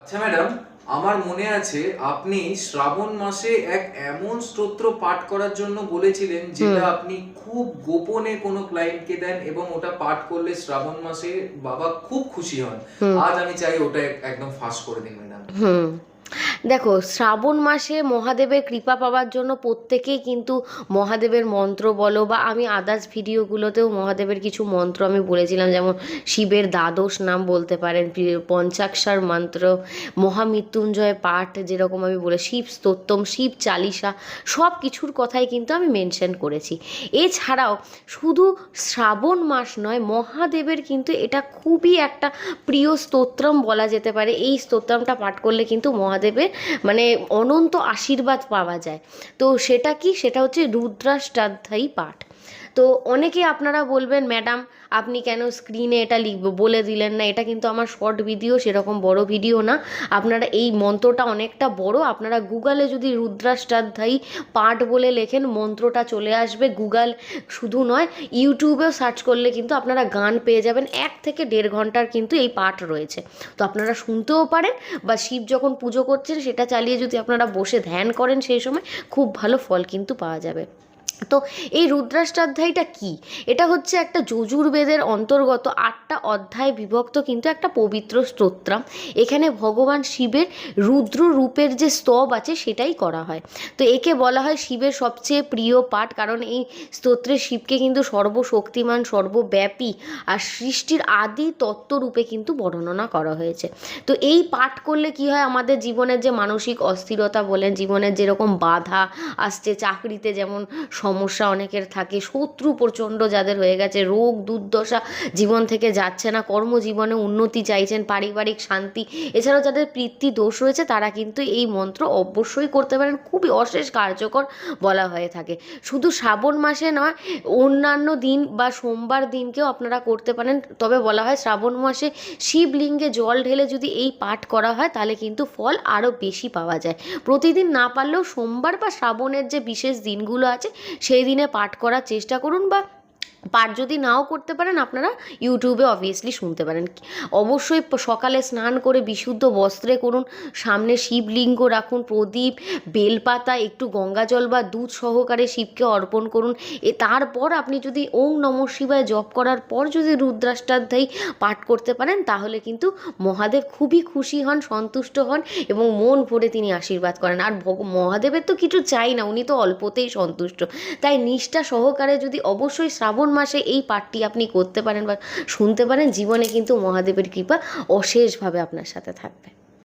আচ্ছা ম্যাডাম, আমার মনে আছে আপনি শ্রাবণ মাসে এক এমন স্তোত্র পাঠ করার জন্য বলেছিলেন যেটা হুম আপনি খুব গোপনে কোনো ক্লায়েন্টকে দেন এবং ওটা পাঠ করলে শ্রাবণ মাসে বাবা খুব খুশি হন। হুম আজ আমি চাই ওটা একদম ফাঁস করে দিন ম্যাডাম। হুম দেখো, শ্রাবণ মাসে মহাদেবের কৃপা পাওয়ার জন্য প্রত্যেকেই কিন্তু মহাদেবের মন্ত্র বলো বা আমি আদার্স ভিডিওগুলোতেও মহাদেবের কিছু মন্ত্র আমি বলেছিলাম, যেমন শিবের দ্বাদশ নাম বলতে পারেন, পঞ্চাক্ষর মন্ত্র, মহামৃত্যুঞ্জয় পাঠ, যেরকম আমি বলে শিব স্তোত্রম, শিব চালিসা, সব কিছুর কথাই কিন্তু আমি মেনশন করেছি। এছাড়াও শুধু শ্রাবণ মাস নয়, মহাদেবের কিন্তু এটা খুবই একটা প্রিয় স্তোত্রম বলা যেতে পারে। এই স্তোত্রমটা পাঠ করলে কিন্তু মহাদেবের মানে অনন্ত আশীর্বাদ পাওয়া যায়। তো সেটা কি, সেটা হচ্ছে রুদ্রাষ্টাধ্যায়ী পাঠ। তো অনেকে আপনারা বলবেন, ম্যাডাম আপনি কেন স্ক্রিনে এটা বলে দিলেন না, এটা কিন্তু আমার শর্ট ভিডিও, সেরকম বড় ভিডিও না। আপনারা এই মন্ত্রটা অনেকটা বড়, আপনারা গুগলে যদি রুদ্রাষ্টাধ্যায়ী পাঠ বলে লেখেন মন্ত্রটা চলে আসবে। গুগল শুধু নয়, ইউটিউবেও সার্চ করলে কিন্তু আপনারা গান পেয়ে যাবেন। 1 থেকে 1.5 ঘন্টার কিন্তু এই পাঠ রয়েছে। তো আপনারা শুনতেও পারেন, বা শিব যখন পুজো করছেন সেটা চালিয়ে যদি আপনারা বসে ধ্যান করেন সেই সময় খুব ভালো ফল কিন্তু পাওয়া যাবে। তো এই রুদ্রাষ্টাধ্যায়ীটা কি? এটা হচ্ছে একটা যজুর্বেদের অন্তর্গত 8টা অধ্যায় বিভক্ত কিন্তু একটা পবিত্র স্তোত্রাম। এখানে ভগবান শিবের রুদ্র রূপের যে স্তব আছে সেটাই করা হয়। তো একে বলা হয় শিবের সবচেয়ে প্রিয় পাঠ, কারণ এই স্তোত্রে শিবকে কিন্তু সর্বশক্তিমান, সর্বব্যাপী আর সৃষ্টির আদি তত্ত্বরূপে কিন্তু বর্ণনা করা হয়েছে। তো এই পাঠ করলে কি হয়, আমাদের জীবনের যে মানসিক অস্থিরতা বলেন, জীবনের যেরকম বাধা আসছে, চাকরিতে যেমন সমস্যা অনেকের থাকে, শত্রু প্রচণ্ড যাদের হয়ে গেছে, রোগ দুর্দশা জীবন থেকে যাচ্ছে না, কর্মজীবনে উন্নতি চাইছেন, পারিবারিক শান্তি, এছাড়াও যাদের পিতৃ দোষ রয়েছে তারা কিন্তু এই মন্ত্র অবশ্যই করতে পারেন। খুবই অশেষ কার্যকর বলা হয়ে থাকে। শুধু শ্রাবণ মাসে নয়, অন্যান্য দিন বা সোমবার দিনকেও আপনারা করতে পারেন। তবে বলা হয় শ্রাবণ মাসে শিবলিঙ্গে জল ঢেলে যদি এই পাঠ করা হয় তাহলে কিন্তু ফল আরও বেশি পাওয়া যায়। প্রতিদিন না পারলেও সোমবার বা শ্রাবণের যে বিশেষ দিনগুলো আছে সেই দিনে পাঠ করার চেষ্টা করুন, বা পাঠ যদি নাও করতে পারেন আপনারা ইউটিউবে অবভিয়াসলি শুনতে পারেন। অবশ্যই সকালে স্নান করে বিশুদ্ধ বস্ত্রে করুন, সামনে শিবলিঙ্গ রাখুন, প্রদীপ, বেলপাতা, একটু গঙ্গাজল বা দুধ সহকারে শিবকে অর্পণ করুন। তারপর আপনি যদি ওম নমঃ শিবায় জপ করার পর যদি রুদ্রাষ্টাধ্যায়ী পাঠ করতে পারেন তাহলে কিন্তু মহাদেব খুবই খুশি হন, সন্তুষ্ট হন এবং মন ভরে তিনি আশীর্বাদ করেন। আর মহাদেবের তো কিছু চাই না, উনি তো অল্পতেই সন্তুষ্ট। তাই নিষ্ঠা সহকারে যদি অবশ্যই শ্রাবণ মাসে এই পাঠটি আপনি করতে পারেন বা শুনতে পারেন, জীবনে কিন্তু মহাদেবের কৃপা অশেষভাবে আপনার সাথে থাকবে।